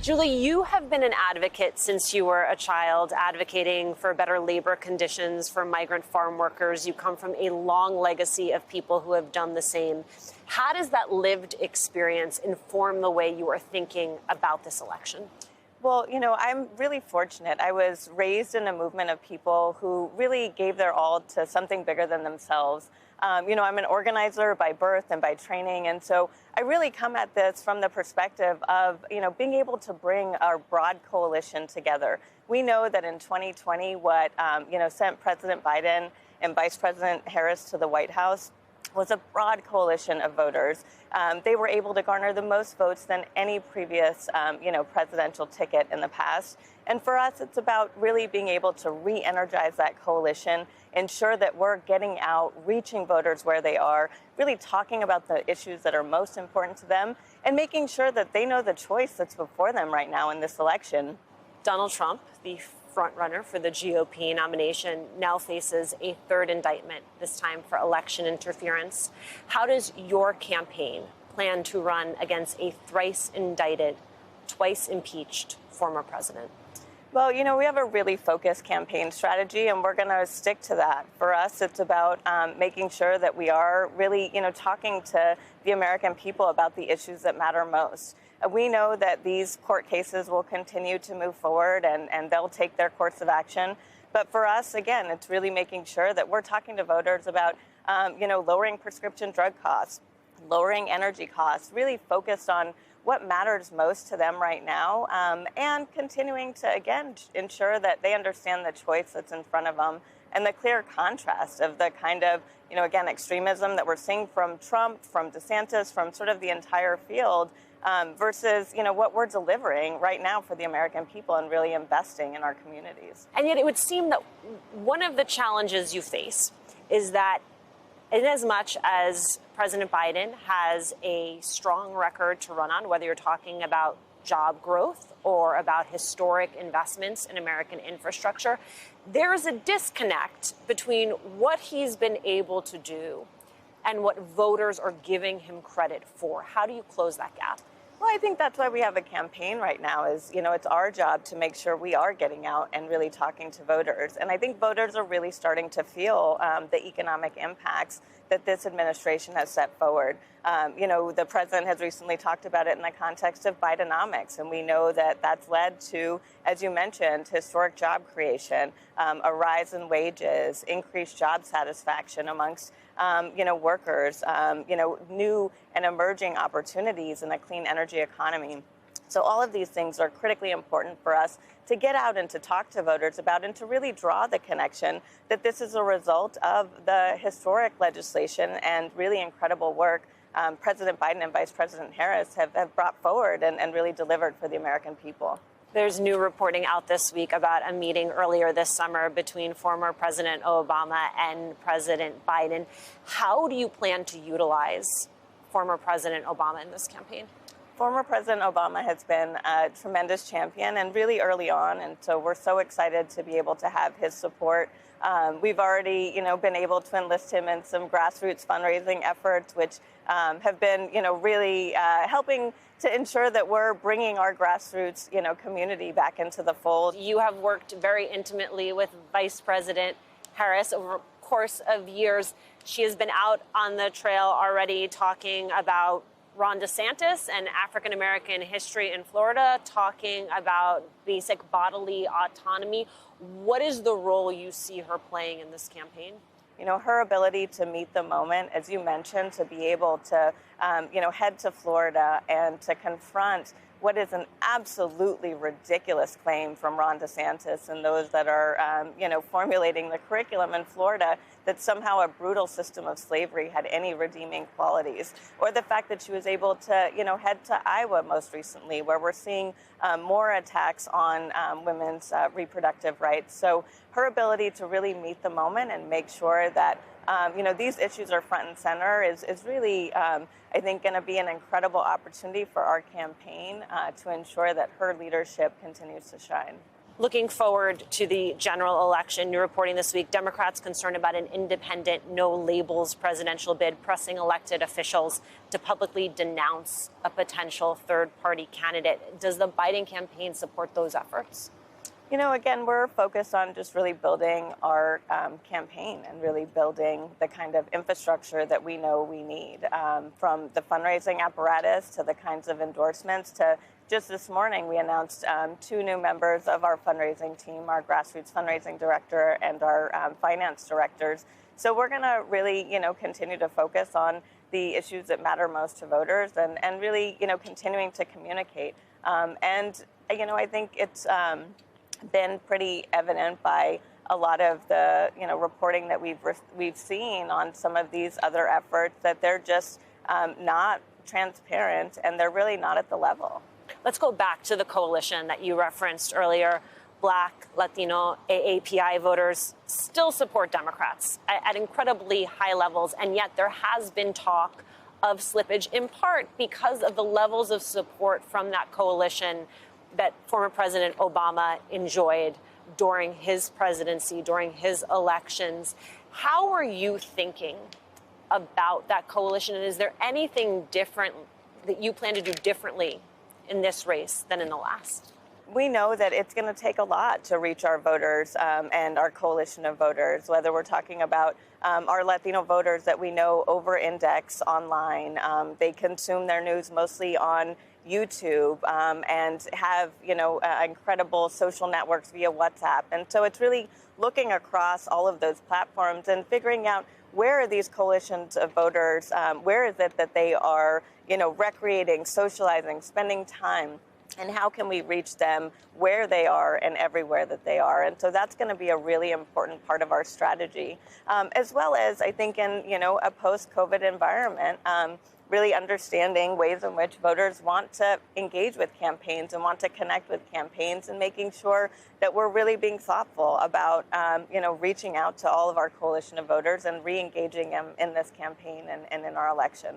Julie, you have been an advocate since you were a child, advocating for better labor conditions for migrant farm workers. You come from a long legacy of people who have done the same. How does that lived experience inform the way you are thinking about this election? Well, I'm really fortunate. I was raised in a movement of people who really gave their all to something bigger than themselves. I'm an organizer by birth and by training. And so I really come at this from the perspective of, being able to bring our broad coalition together. We know that in 2020, what, sent President Biden and Vice President Harris to the White House was a broad coalition of voters. They were able to garner the most votes than any previous, presidential ticket in the past. And for us, it's about really being able to re-energize that coalition, ensure that we're getting out, reaching voters where they are, really talking about the issues that are most important to them, and making sure that they know the choice that's before them right now in this election. Donald Trump, the frontrunner for the GOP nomination, now faces a third indictment, this time for election interference. How does your campaign plan to run against a thrice indicted, twice impeached former president? Well, we have a really focused campaign strategy, and we're going to stick to that. For us, it's about making sure that we are really, talking to the American people about the issues that matter most. We know that these court cases will continue to move forward and they'll take their course of action. But for us, again, it's really making sure that we're talking to voters about, lowering prescription drug costs, lowering energy costs, really focused on what matters most to them right now, and continuing to, again, ensure that they understand the choice that's in front of them and the clear contrast of the kind of, extremism that we're seeing from Trump, from DeSantis, from sort of the entire field, versus, what we're delivering right now for the American people and really investing in our communities. And yet it would seem that one of the challenges you face is that in as much as President Biden has a strong record to run on, whether you're talking about job growth or about historic investments in American infrastructure, there is a disconnect between what he's been able to do and what voters are giving him credit for. How do you close that gap? Well, I think that's why we have a campaign right now is, it's our job to make sure we are getting out and really talking to voters. And I think voters are really starting to feel the economic impacts that this administration has set forward. The president has recently talked about it in the context of Bidenomics, and we know that that's led to, as you mentioned, historic job creation, a rise in wages, increased job satisfaction amongst workers, new and emerging opportunities in a clean energy economy. So all of these things are critically important for us to get out and to talk to voters about and to really draw the connection that this is a result of the historic legislation and really incredible work President Biden and Vice President Harris have brought forward and really delivered for the American people. There's new reporting out this week about a meeting earlier this summer between former President Obama and President Biden. How do you plan to utilize former President Obama in this campaign? Former President Obama has been a tremendous champion and really early on, and so we're so excited to be able to have his support. We've already, been able to enlist him in some grassroots fundraising efforts, which have been, really helping to ensure that we're bringing our grassroots, community back into the fold. You have worked very intimately with Vice President Harris over a course of years. She has been out on the trail already talking about Ron DeSantis and African-American history in Florida, talking about basic bodily autonomy. What is the role you see her playing in this campaign? Her ability to meet the moment, as you mentioned, to be able to, head to Florida and to confront what is an absolutely ridiculous claim from Ron DeSantis and those that are, formulating the curriculum in Florida that somehow a brutal system of slavery had any redeeming qualities, or the fact that she was able to, head to Iowa most recently, where we're seeing more attacks on women's reproductive rights. So her ability to really meet the moment and make sure that these issues are front and center is really, I think, going to be an incredible opportunity for our campaign to ensure that her leadership continues to shine. Looking forward to the general election, you're reporting this week, Democrats concerned about an independent, no-labels presidential bid, pressing elected officials to publicly denounce a potential third-party candidate. Does the Biden campaign support those efforts? You know, again, we're focused on just really building our campaign and really building the kind of infrastructure that we know we need, from the fundraising apparatus to the kinds of endorsements to just this morning, we announced 2 new members of our fundraising team, our grassroots fundraising director and our finance directors. So we're going to really, continue to focus on the issues that matter most to voters and really, continuing to communicate. I think it's been pretty evident by a lot of the, reporting that we've seen on some of these other efforts that they're just not transparent and they're really not at the level. Let's go back to the coalition that you referenced earlier. Black, Latino, AAPI voters still support Democrats at incredibly high levels, and yet there has been talk of slippage, in part because of the levels of support from that coalition that former President Obama enjoyed during his presidency, during his elections. How are you thinking about that coalition, and is there anything different that you plan to do differently in this race than in the last? We know that it's going to take a lot to reach our voters and our coalition of voters, whether we're talking about our Latino voters that we know over-index online. They consume their news mostly on YouTube and have, incredible social networks via WhatsApp. And so it's really looking across all of those platforms and figuring out where are these coalitions of voters, where is it that they are, recreating, socializing, spending time, and how can we reach them where they are and everywhere that they are. And so that's going to be a really important part of our strategy, as well as I think in, a post-COVID environment, really understanding ways in which voters want to engage with campaigns and want to connect with campaigns and making sure that we're really being thoughtful about, reaching out to all of our coalition of voters and re-engaging them in this campaign and in our election.